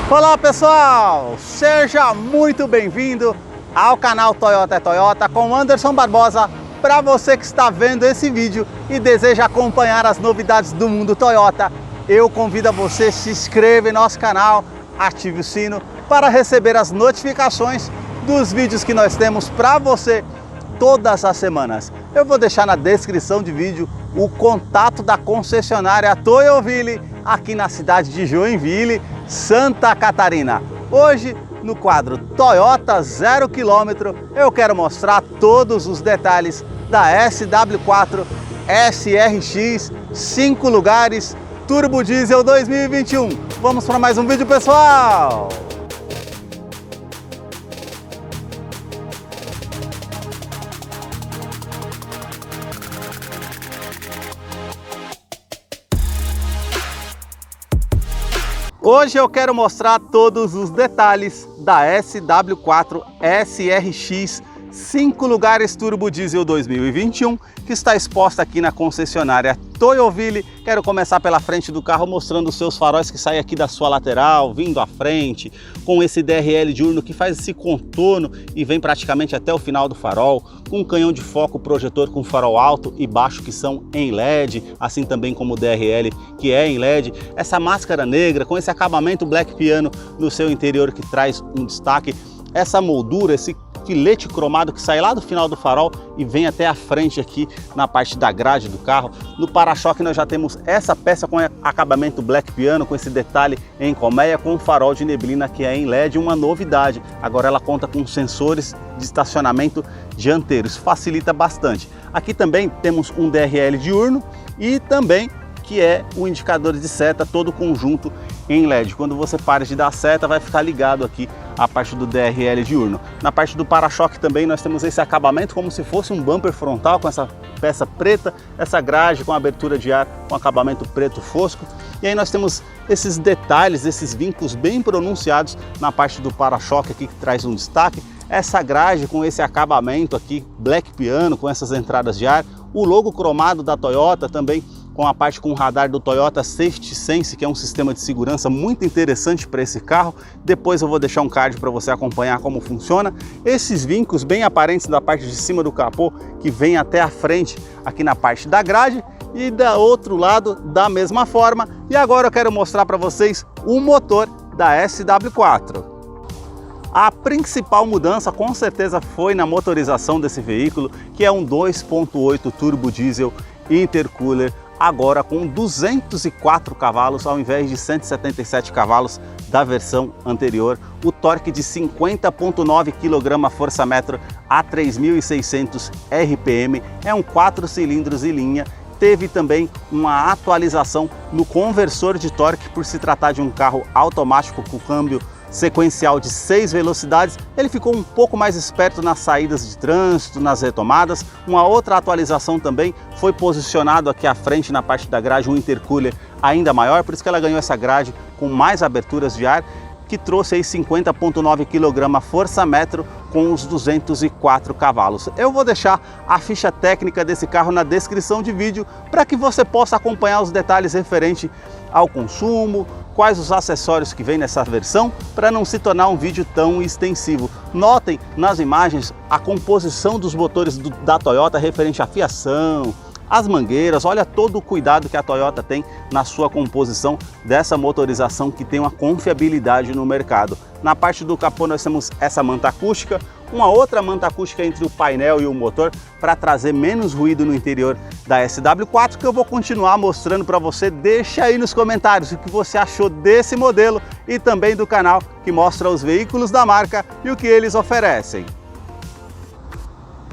Olá pessoal, seja muito bem-vindo ao canal Toyota é Toyota com Anderson Barbosa. Para você que está vendo esse vídeo e deseja acompanhar as novidades do mundo Toyota, eu convido a você se inscreva em nosso canal, ative o sino para receber as notificações dos vídeos que nós temos para você todas as semanas. Eu vou deixar na descrição de vídeo o contato da concessionária Toyoville aqui na cidade de Joinville, Santa Catarina. Hoje, no quadro Toyota 0 km, eu quero mostrar todos os detalhes da SW4 SRX 5 lugares Turbo Diesel 2021. Vamos para mais um vídeo, pessoal! Hoje eu quero mostrar todos os detalhes da SW4 SRX 5 lugares Turbo Diesel 2021, que está exposta aqui na concessionária Toyoville. Quero começar pela frente do carro mostrando os seus faróis que saem aqui da sua lateral, vindo à frente, com esse DRL diurno que faz esse contorno e vem praticamente até o final do farol, com um canhão de foco projetor com farol alto e baixo que são em LED, assim também como o DRL que é em LED, essa máscara negra com esse acabamento black piano no seu interior que traz um destaque, essa moldura, esse filete cromado que sai lá do final do farol e vem até a frente aqui na parte da grade do carro. No para-choque nós já temos essa peça com acabamento black piano, com esse detalhe em colmeia, com farol de neblina que é em LED, uma novidade. Agora ela conta com sensores de estacionamento dianteiro, isso facilita bastante. Aqui também temos um DRL diurno e também que é o indicador de seta todo conjunto em LED. Quando você para de dar seta, vai ficar ligado aqui a parte do DRL diurno. Na parte do para-choque também nós temos esse acabamento como se fosse um bumper frontal com essa peça preta, essa grade com abertura de ar com acabamento preto fosco. E aí nós temos esses detalhes, esses vincos bem pronunciados na parte do para-choque aqui que traz um destaque. Essa grade com esse acabamento aqui black piano, com essas entradas de ar. O logo cromado da Toyota também com a parte com o radar do Toyota Safety Sense, que é um sistema de segurança muito interessante para esse carro. Depois eu vou deixar um card para você acompanhar como funciona. Esses vincos bem aparentes da parte de cima do capô, que vem até a frente aqui na parte da grade, e do outro lado da mesma forma. E agora eu quero mostrar para vocês o motor da SW4. A principal mudança com certeza foi na motorização desse veículo, que é um 2.8 turbo diesel intercooler, agora com 204 cavalos ao invés de 177 cavalos da versão anterior, o torque de 50.9 kgfm a 3.600 RPM, é um 4 cilindros em linha. Teve também uma atualização no conversor de torque, por se tratar de um carro automático com câmbio sequencial de 6 velocidades, ele ficou um pouco mais esperto nas saídas de trânsito, nas retomadas. Uma outra atualização também foi posicionado aqui à frente na parte da grade um intercooler ainda maior, por isso que ela ganhou essa grade com mais aberturas de ar, que trouxe aí 50.9 kgfm com os 204 cavalos. Eu vou deixar a ficha técnica desse carro na descrição de vídeo para que você possa acompanhar os detalhes referentes ao consumo, quais os acessórios que vem nessa versão, para não se tornar um vídeo tão extensivo. Notem nas imagens a composição dos motores da Toyota referente à fiação, as mangueiras, olha todo o cuidado que a Toyota tem na sua composição dessa motorização que tem uma confiabilidade no mercado. Na parte do capô nós temos essa manta acústica, uma outra manta acústica entre o painel e o motor para trazer menos ruído no interior da SW4, que eu vou continuar mostrando para você. Deixa aí nos comentários o que você achou desse modelo e também do canal que mostra os veículos da marca e o que eles oferecem.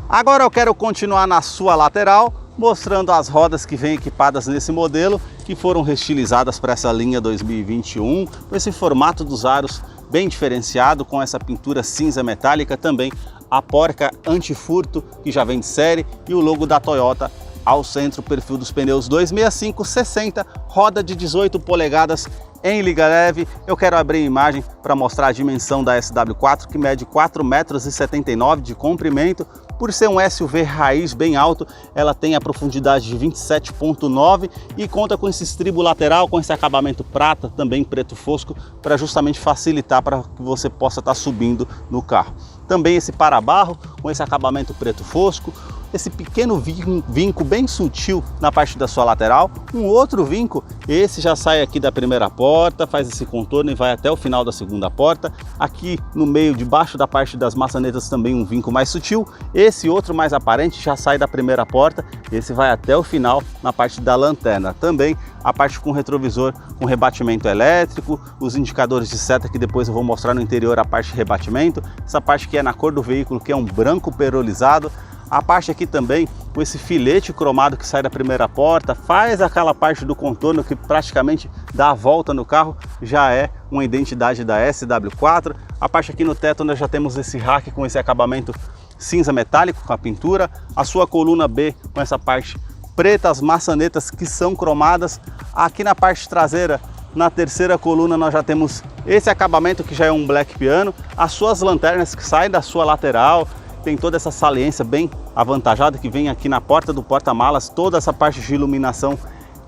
Agora eu quero continuar na sua lateral, mostrando as rodas que vêm equipadas nesse modelo, que foram reestilizadas para essa linha 2021, com esse formato dos aros bem diferenciado, com essa pintura cinza metálica, também a porca anti-furto que já vem de série e o logo da Toyota ao centro, perfil dos pneus 265/60, roda de 18 polegadas em liga leve. Eu quero abrir a imagem para mostrar a dimensão da SW4, que mede 4,79 m de comprimento. Por ser um SUV raiz bem alto, ela tem a profundidade de 27,9 e conta com esse estribo lateral, com esse acabamento prata, também preto fosco, para justamente facilitar para que você possa estar subindo no carro. Também esse para-barro com esse acabamento preto fosco, esse pequeno vinco bem sutil na parte da sua lateral, um outro vinco, esse já sai aqui da primeira porta, faz esse contorno e vai até o final da segunda porta. Aqui no meio, debaixo da parte das maçanetas, também um vinco mais sutil. Esse outro mais aparente já sai da primeira porta, esse vai até o final na parte da lanterna. Também a parte com retrovisor com rebatimento elétrico, os indicadores de seta que depois eu vou mostrar no interior, a parte de rebatimento, essa parte que é na cor do veículo, que é um branco perolizado. A parte aqui também com esse filete cromado que sai da primeira porta, faz aquela parte do contorno que praticamente dá a volta no carro, já é uma identidade da SW4. A parte aqui no teto nós já temos esse rack com esse acabamento cinza metálico com a pintura, a sua coluna B com essa parte preta, as maçanetas que são cromadas. Aqui na parte traseira, na terceira coluna, nós já temos esse acabamento que já é um black piano, as suas lanternas que saem da sua lateral, tem toda essa saliência bem avantajada que vem aqui na porta do porta-malas. Toda essa parte de iluminação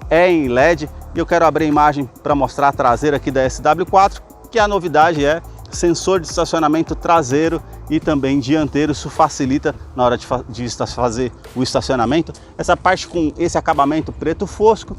é em LED. E eu quero abrir a imagem para mostrar a traseira aqui da SW4, que a novidade é sensor de estacionamento traseiro e também dianteiro. Isso facilita na hora de fazer o estacionamento. Essa parte com esse acabamento preto fosco,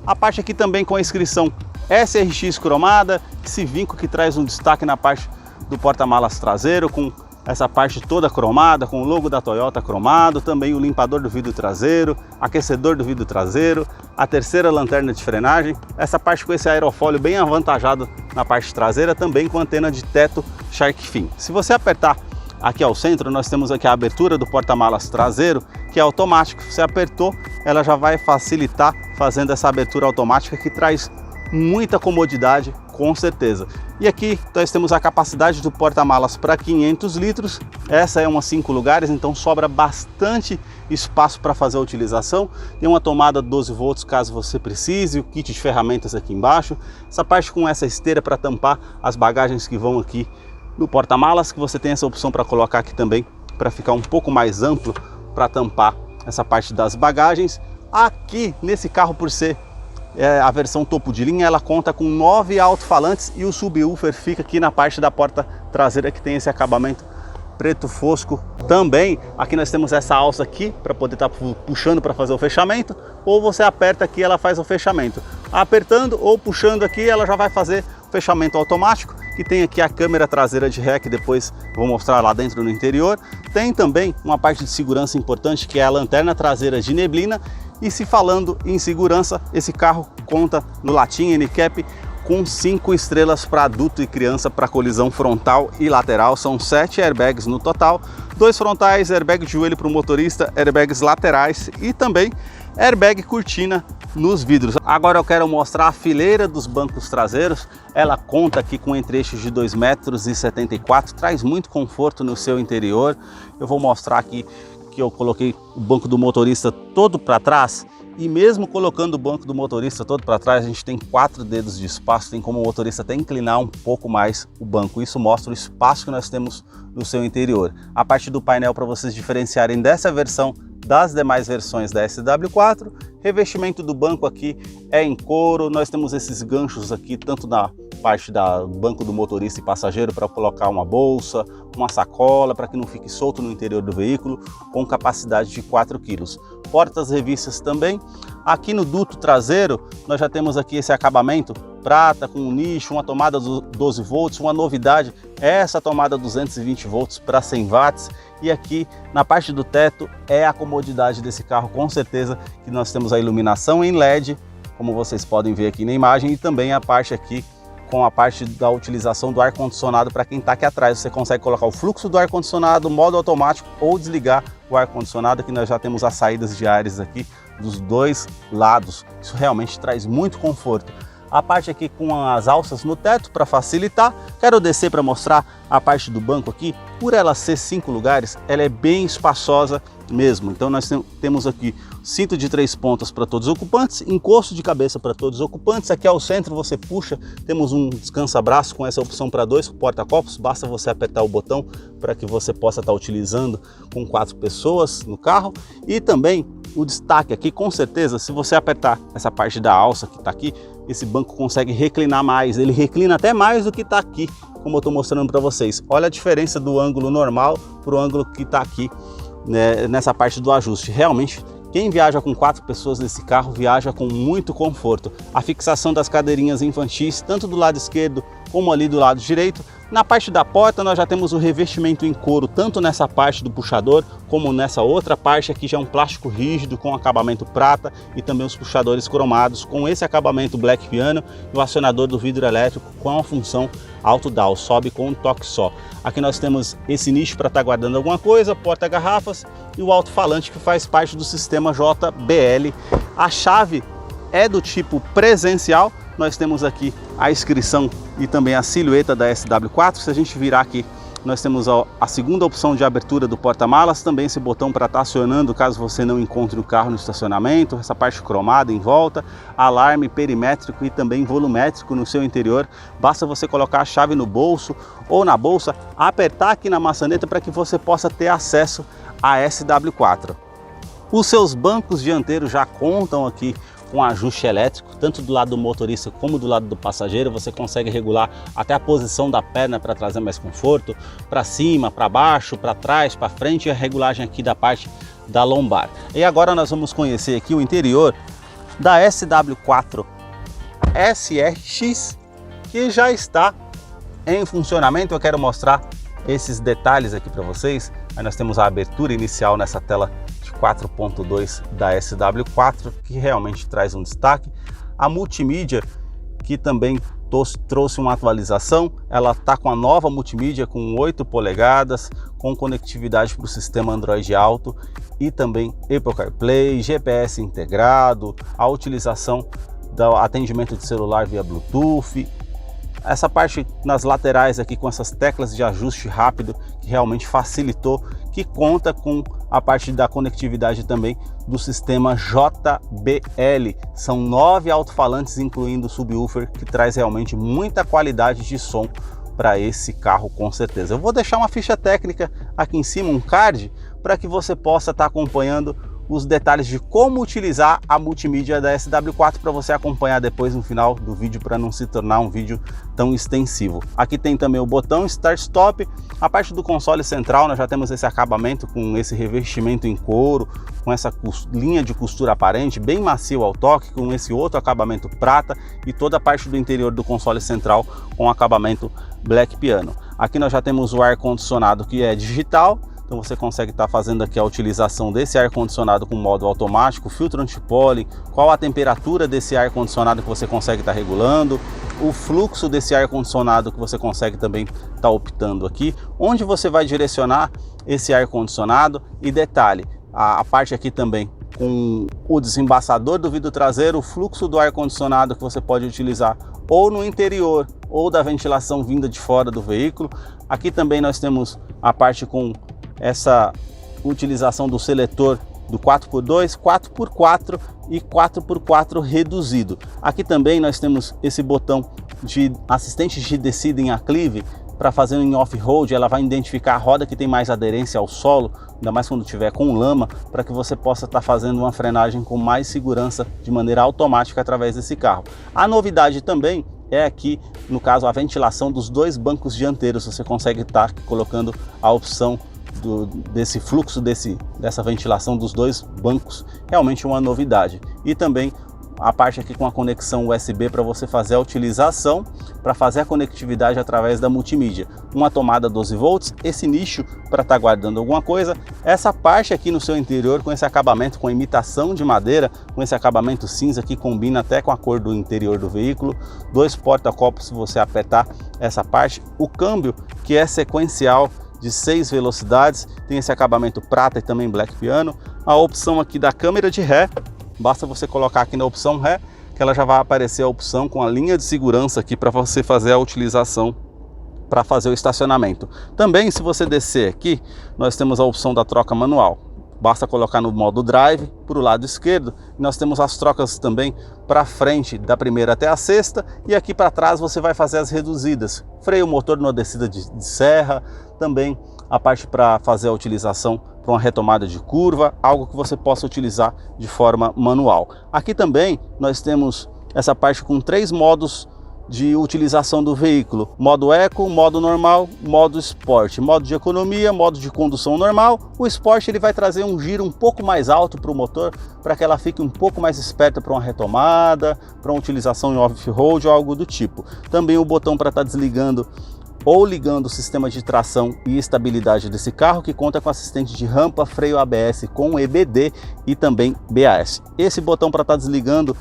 a parte aqui também com a inscrição SRX cromada, esse vinco que traz um destaque na parte do porta-malas traseiro, com essa parte toda cromada, com o logo da Toyota cromado, também o limpador do vidro traseiro, aquecedor do vidro traseiro, a terceira lanterna de frenagem, essa parte com esse aerofólio bem avantajado na parte traseira, também com antena de teto Shark Fin. Se você apertar aqui ao centro, nós temos aqui a abertura do porta-malas traseiro, que é automático. Você apertou, ela já vai facilitar fazendo essa abertura automática, que traz muita comodidade, com certeza. E aqui nós temos a capacidade do porta-malas para 500 litros, essa é umas 5 lugares, então sobra bastante espaço para fazer a utilização. Tem uma tomada 12 volts caso você precise, o kit de ferramentas aqui embaixo, essa parte com essa esteira para tampar as bagagens que vão aqui no porta-malas, que você tem essa opção para colocar aqui também, para ficar um pouco mais amplo, para tampar essa parte das bagagens. Aqui nesse carro, por ser a versão topo de linha, ela conta com 9 alto-falantes e o subwoofer fica aqui na parte da porta traseira, que tem esse acabamento preto fosco. Também aqui nós temos essa alça aqui para poder estar puxando para fazer o fechamento, ou você aperta aqui, ela faz o fechamento. Apertando ou puxando aqui, ela já vai fazer o fechamento automático, que tem aqui a câmera traseira de ré, que depois vou mostrar lá dentro no interior. Tem também uma parte de segurança importante, que é a lanterna traseira de neblina. E se falando em segurança, esse carro conta no latim NCAP com 5 estrelas para adulto e criança para colisão frontal e lateral. São 7 airbags no total, 2 frontais, airbag de joelho para o motorista, airbags laterais e também airbag cortina nos vidros. Agora eu quero mostrar a fileira dos bancos traseiros. Ela conta aqui com entre-eixos de 2,74 m, traz muito conforto no seu interior. Eu vou mostrar aqui que eu coloquei o banco do motorista todo para trás, e mesmo colocando o banco do motorista todo para trás, a gente tem 4 dedos de espaço, tem como o motorista até inclinar um pouco mais o banco. Isso mostra o espaço que nós temos no seu interior. A parte do painel, para vocês diferenciarem dessa versão das demais versões da SW4, revestimento do banco aqui é em couro. Nós temos esses ganchos aqui, tanto na parte do banco do motorista e passageiro, para colocar uma bolsa, uma sacola, para que não fique solto no interior do veículo, com capacidade de 4 kg. Portas revistas também. Aqui no duto traseiro, nós já temos aqui esse acabamento prata com um nicho, uma tomada 12 volts, uma novidade é essa tomada 220 volts para 100 watts. E aqui na parte do teto é a comodidade desse carro, com certeza, que nós temos a iluminação em LED, como vocês podem ver aqui na imagem, e também a parte aqui com a parte da utilização do ar-condicionado. Para quem está aqui atrás, você consegue colocar o fluxo do ar-condicionado, modo automático, ou desligar o ar-condicionado, que nós já temos as saídas de ares aqui dos dois lados. Isso realmente traz muito conforto. a parte aqui com as alças no teto para facilitar. Quero descer para mostrar a parte do banco aqui. Por ela ser 5 lugares, ela é bem espaçosa mesmo. Então nós temos aqui cinto de 3 pontas para todos os ocupantes, encosto de cabeça para todos os ocupantes. Aqui ao centro você puxa, temos um descansa-braço com essa opção para 2 porta-copos. Basta você apertar o botão para que você possa estar utilizando com 4 pessoas no carro. E também o destaque aqui, com certeza, se você apertar essa parte da alça que está aqui, esse banco consegue reclinar mais. Ele reclina até mais do que está aqui, como eu estou mostrando para vocês. Olha a diferença do ângulo normal para o ângulo que está aqui, né, nessa parte do ajuste. Realmente, quem viaja com 4 pessoas nesse carro viaja com muito conforto. A fixação das cadeirinhas infantis, tanto do lado esquerdo como ali do lado direito. Na parte da porta nós já temos o revestimento em couro, tanto nessa parte do puxador como nessa outra parte aqui já é um plástico rígido com acabamento prata e também os puxadores cromados com esse acabamento black piano e o acionador do vidro elétrico com a função auto down, sobe com um toque só. Aqui nós temos esse nicho para estar guardando alguma coisa, porta-garrafas e o alto-falante que faz parte do sistema JBL. A chave é do tipo presencial. Nós temos aqui a inscrição e também a silhueta da SW4. Se a gente virar aqui, nós temos a segunda opção de abertura do porta-malas, também esse botão para estar acionando caso você não encontre o carro no estacionamento, essa parte cromada em volta, alarme perimétrico e também volumétrico no seu interior. Basta você colocar a chave no bolso ou na bolsa, apertar aqui na maçaneta para que você possa ter acesso à SW4. Os seus bancos dianteiros já contam aqui com ajuste elétrico, tanto do lado do motorista como do lado do passageiro. Você consegue regular até a posição da perna para trazer mais conforto, para cima, para baixo, para trás, para frente, e a regulagem aqui da parte da lombar. E agora nós vamos conhecer aqui o interior da SW4 SRX, que já está em funcionamento. Eu quero mostrar esses detalhes aqui para vocês. Aí nós temos a abertura inicial nessa tela 4.2 da SW4, que realmente traz um destaque. A multimídia, que também trouxe uma atualização, ela está com a nova multimídia com 8 polegadas, com conectividade para o sistema Android Auto e também Apple CarPlay, GPS integrado, a utilização do atendimento de celular via Bluetooth. Essa parte nas laterais aqui com essas teclas de ajuste rápido que realmente facilitou, que conta com a parte da conectividade também do sistema JBL. São 9 alto-falantes incluindo o subwoofer, que traz realmente muita qualidade de som para esse carro com certeza. Eu vou deixar uma ficha técnica aqui em cima, um card, para que você possa estar acompanhando os detalhes de como utilizar a multimídia da SW4 para você acompanhar depois no final do vídeo, para não se tornar um vídeo tão extensivo. Aqui tem também o botão Start Stop. A parte do console central nós já temos esse acabamento com esse revestimento em couro, com essa linha de costura aparente, bem macio ao toque, com esse outro acabamento prata, e toda a parte do interior do console central com acabamento black piano. Aqui nós já temos o ar-condicionado que é digital. Então você consegue estar fazendo aqui a utilização desse ar-condicionado com modo automático, filtro anti-pólen, qual a temperatura desse ar-condicionado que você consegue estar regulando, o fluxo desse ar-condicionado que você consegue também estar optando aqui, onde você vai direcionar esse ar-condicionado. E detalhe, a parte aqui também com o desembaçador do vidro traseiro, o fluxo do ar-condicionado que você pode utilizar ou no interior ou da ventilação vinda de fora do veículo. Aqui também nós temos a parte com essa utilização do seletor do 4x2, 4x4 e 4x4 reduzido. Aqui também nós temos esse botão de assistente de descida em aclive para fazer em off-road. Ela vai identificar a roda que tem mais aderência ao solo, ainda mais quando tiver com lama, para que você possa estar fazendo uma frenagem com mais segurança de maneira automática através desse carro. A novidade também é aqui, no caso, a ventilação dos 2 bancos dianteiros. Você consegue estar colocando a opção desse fluxo, dessa ventilação dos 2 bancos, realmente uma novidade. E também a parte aqui com a conexão USB para você fazer a utilização, para fazer a conectividade através da multimídia. Uma tomada 12 volts, esse nicho para estar guardando alguma coisa, essa parte aqui no seu interior com esse acabamento com imitação de madeira, com esse acabamento cinza que combina até com a cor do interior do veículo, 2 porta-copos se você apertar essa parte, o câmbio que é sequencial de 6 velocidades, tem esse acabamento prata e também black piano, a opção aqui da câmera de ré, basta você colocar aqui na opção ré, que ela já vai aparecer a opção com a linha de segurança aqui para você fazer a utilização para fazer o estacionamento. Também, se você descer aqui, nós temos a opção da troca manual. Basta colocar no modo drive para o lado esquerdo e nós temos as trocas também para frente, da primeira até a sexta, e aqui para trás você vai fazer as reduzidas. Freio motor numa descida de serra, também a parte para fazer a utilização para uma retomada de curva, algo que você possa utilizar de forma manual. Aqui também nós temos essa parte com 3 modos de utilização do veículo: modo eco, modo normal, modo esporte, modo de economia, modo de condução normal. O esporte ele vai trazer um giro um pouco mais alto para o motor, para que ela fique um pouco mais esperta para uma retomada, para uma utilização em off-road ou algo do tipo. Também o botão para estar desligando ou ligando o sistema de tração e estabilidade desse carro, que conta com assistente de rampa, freio ABS com EBD e também BAS. Esse botão para estar desligando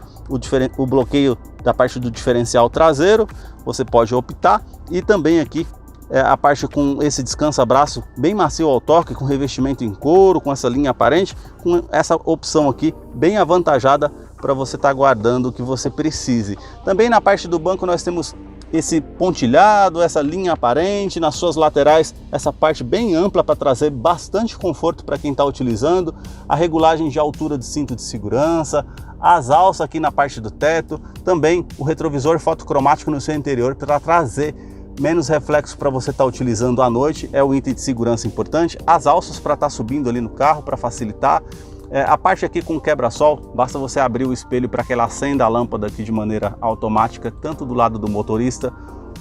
o bloqueio da parte do diferencial traseiro, você pode optar. E também aqui a parte com esse descansa-braço bem macio ao toque, com revestimento em couro, com essa linha aparente, com essa opção aqui bem avantajada para você estar guardando o que você precise. Também na parte do banco nós temos esse pontilhado, essa linha aparente, nas suas laterais essa parte bem ampla para trazer bastante conforto para quem está utilizando, a regulagem de altura de cinto de segurança, as alças aqui na parte do teto, também o retrovisor fotocromático no seu interior para trazer menos reflexo para você estar utilizando à noite, é um item de segurança importante, as alças para estar subindo ali no carro para facilitar. A parte aqui com quebra-sol, basta você abrir o espelho para que ela acenda a lâmpada aqui de maneira automática, tanto do lado do motorista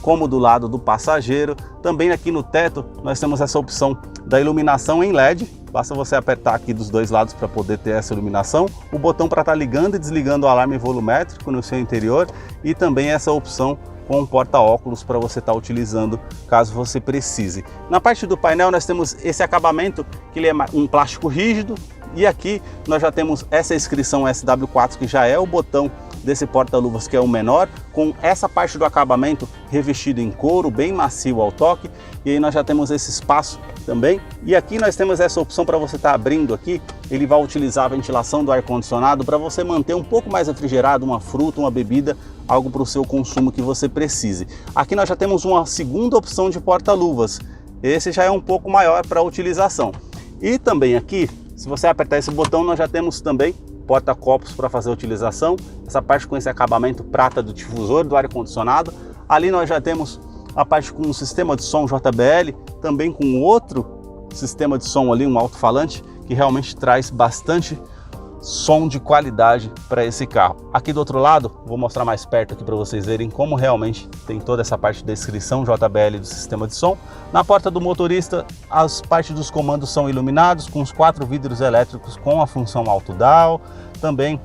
como do lado do passageiro. Também aqui no teto nós temos essa opção da iluminação em LED, basta você apertar aqui dos dois lados para poder ter essa iluminação, o botão para estar ligando e desligando o alarme volumétrico no seu interior e também essa opção com um porta-óculos para você estar utilizando caso você precise. Na parte do painel nós temos esse acabamento que ele é um plástico rígido. E aqui nós já temos essa inscrição SW4, que já é o botão desse porta-luvas, que é o menor, com essa parte do acabamento revestido em couro, bem macio ao toque. E aí nós já temos esse espaço também. E aqui nós temos essa opção para você estar abrindo aqui. Ele vai utilizar a ventilação do ar-condicionado para você manter um pouco mais refrigerado uma fruta, uma bebida, algo para o seu consumo que você precise. Aqui nós já temos uma segunda opção de porta-luvas. Esse já é um pouco maior para a utilização. E também aqui, se você apertar esse botão, nós já temos também porta-copos para fazer a utilização. Essa parte com esse acabamento prata do difusor do ar-condicionado. Ali nós já temos a parte com um sistema de som JBL, também com outro sistema de som ali, um alto-falante, que realmente traz bastante som de qualidade para esse carro. Aqui do outro lado, vou mostrar mais perto aqui para vocês verem como realmente tem toda essa parte de descrição JBL do sistema de som. Na porta do motorista, as partes dos comandos são iluminados com os 4 vidros elétricos com a função auto-down, também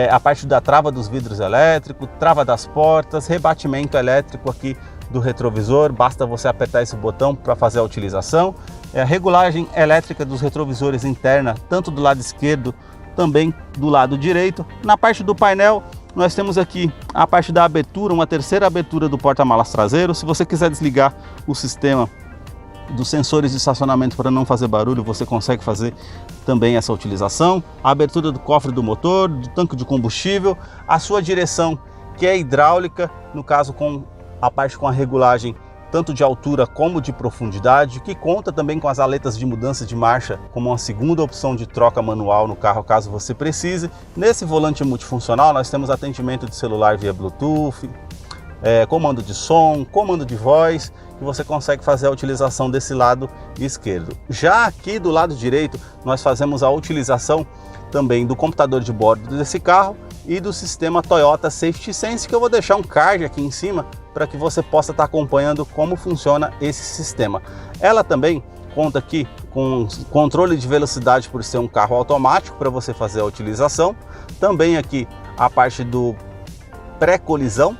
a parte da trava dos vidros elétricos, trava das portas, rebatimento elétrico aqui do retrovisor, basta você apertar esse botão para fazer a utilização. A regulagem elétrica dos retrovisores interna, tanto do lado esquerdo também do lado direito. Na parte do painel nós temos aqui a parte da abertura, uma terceira abertura do porta-malas traseiro. Se você quiser desligar o sistema dos sensores de estacionamento para não fazer barulho, você consegue fazer também essa utilização. A abertura do cofre do motor, do tanque de combustível, a sua direção que é hidráulica, no caso com a parte com a regulagem tanto de altura como de profundidade, que conta também com as aletas de mudança de marcha como uma segunda opção de troca manual no carro caso você precise. Nesse volante multifuncional nós temos atendimento de celular via Bluetooth, comando de som, comando de voz, que você consegue fazer a utilização desse lado esquerdo. Já aqui do lado direito nós fazemos a utilização também do computador de bordo desse carro e do sistema Toyota Safety Sense, que eu vou deixar um card aqui em cima para que você possa estar acompanhando como funciona esse sistema. Ela também conta aqui com controle de velocidade por ser um carro automático para você fazer a utilização. Também aqui a parte do pré-colisão,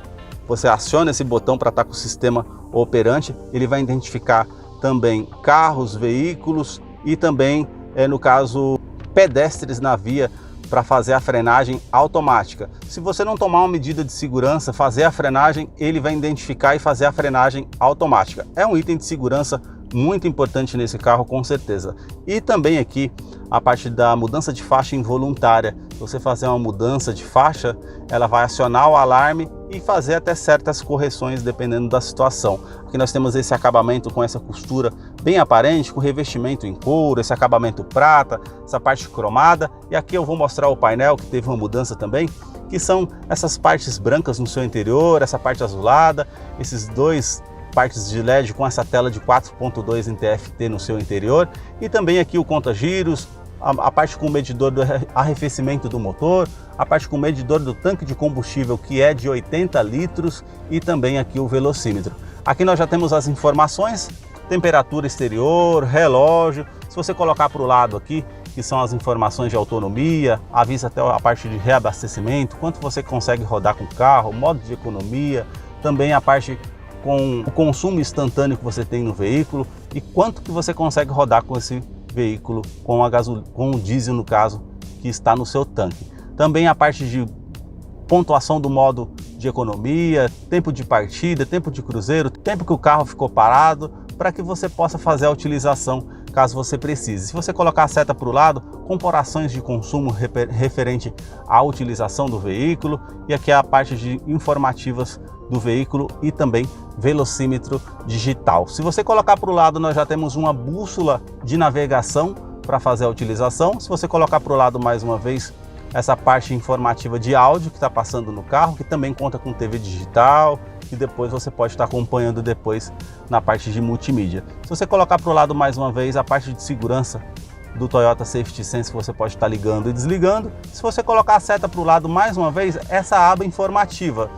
você aciona esse botão para estar com o sistema operante, ele vai identificar também carros, veículos e também, no caso, pedestres na via para fazer a frenagem automática. Se você não tomar uma medida de segurança, fazer a frenagem, ele vai identificar e fazer a frenagem automática. É um item de segurança muito importante nesse carro, com certeza. E também aqui a parte da mudança de faixa involuntária. Se você fazer uma mudança de faixa, ela vai acionar o alarme e fazer até certas correções dependendo da situação. Aqui nós temos esse acabamento com essa costura bem aparente, com revestimento em couro, esse acabamento prata, essa parte cromada. E aqui eu vou mostrar o painel que teve uma mudança também, que são essas partes brancas no seu interior, essa parte azulada, esses dois partes de LED com essa tela de 4.2 em TFT no seu interior, e também aqui o conta-giros, a parte com o medidor do arrefecimento do motor, a parte com o medidor do tanque de combustível, que é de 80 litros, e também aqui o velocímetro. Aqui nós já temos as informações, temperatura exterior, relógio. Se você colocar para o lado aqui, que são as informações de autonomia, avisa até a parte de reabastecimento, quanto você consegue rodar com o carro, modo de economia, também a parte com o consumo instantâneo que você tem no veículo e quanto que você consegue rodar com esse veículo com o diesel, no caso, que está no seu tanque. Também a parte de pontuação do modo de economia, tempo de partida, tempo de cruzeiro, tempo que o carro ficou parado, para que você possa fazer a utilização caso você precise. Se você colocar a seta para o lado, comparações de consumo referente à utilização do veículo, e aqui é a parte de informativas do veículo e também velocímetro digital. Se você colocar para o lado, nós já temos uma bússola de navegação para fazer a utilização. Se você colocar para o lado mais uma vez, essa parte informativa de áudio que está passando no carro, que também conta com TV digital, e depois você pode estar acompanhando depois na parte de multimídia. Se você colocar para o lado mais uma vez, a parte de segurança do Toyota Safety Sense, que você pode estar ligando e desligando. Se você colocar a seta para o lado mais uma vez, essa aba informativa,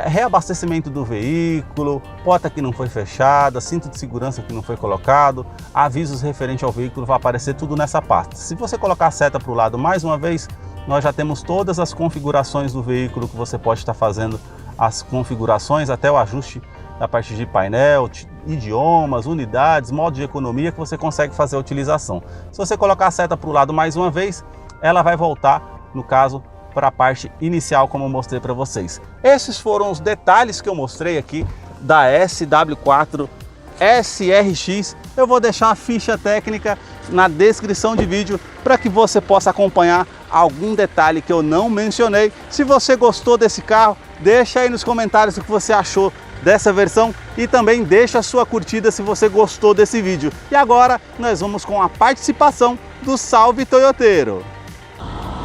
reabastecimento do veículo, porta que não foi fechada, cinto de segurança que não foi colocado, avisos referentes ao veículo, vai aparecer tudo nessa parte. Se você colocar a seta para o lado mais uma vez, nós já temos todas as configurações do veículo que você pode estar fazendo, as configurações, até o ajuste da parte de painel, idiomas, unidades, modo de economia, que você consegue fazer a utilização. Se você colocar a seta para o lado mais uma vez, ela vai voltar, no caso, para a parte inicial, como eu mostrei para vocês. Esses foram os detalhes que eu mostrei aqui da SW4 SRX. Eu vou deixar a ficha técnica na descrição de vídeo para que você possa acompanhar algum detalhe que eu não mencionei. Se você gostou desse carro, deixa aí nos comentários o que você achou dessa versão e também deixa a sua curtida se você gostou desse vídeo. E agora nós vamos com a participação do Salve Toyoteiro.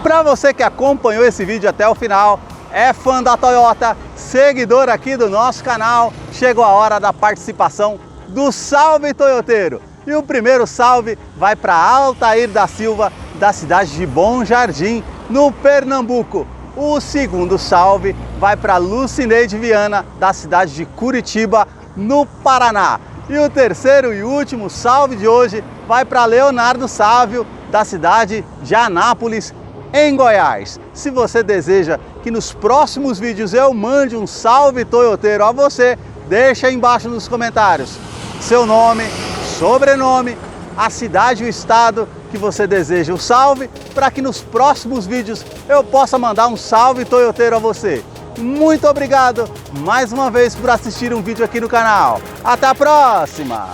Para você que acompanhou esse vídeo até o final, é fã da Toyota, seguidor aqui do nosso canal, chegou a hora da participação do Salve Toyoteiro. E o primeiro salve vai para Altair da Silva, da cidade de Bom Jardim, no Pernambuco. O segundo salve vai para Lucineide Viana, da cidade de Curitiba, no Paraná. E o terceiro e último salve de hoje vai para Leonardo Sávio, da cidade de Anápolis, em Goiás. Se você deseja que nos próximos vídeos eu mande um salve toyoteiro a você, deixa aí embaixo nos comentários seu nome, sobrenome, a cidade e o estado que você deseja o salve, para que nos próximos vídeos eu possa mandar um salve toyoteiro a você. Muito obrigado mais uma vez por assistir um vídeo aqui no canal. Até a próxima!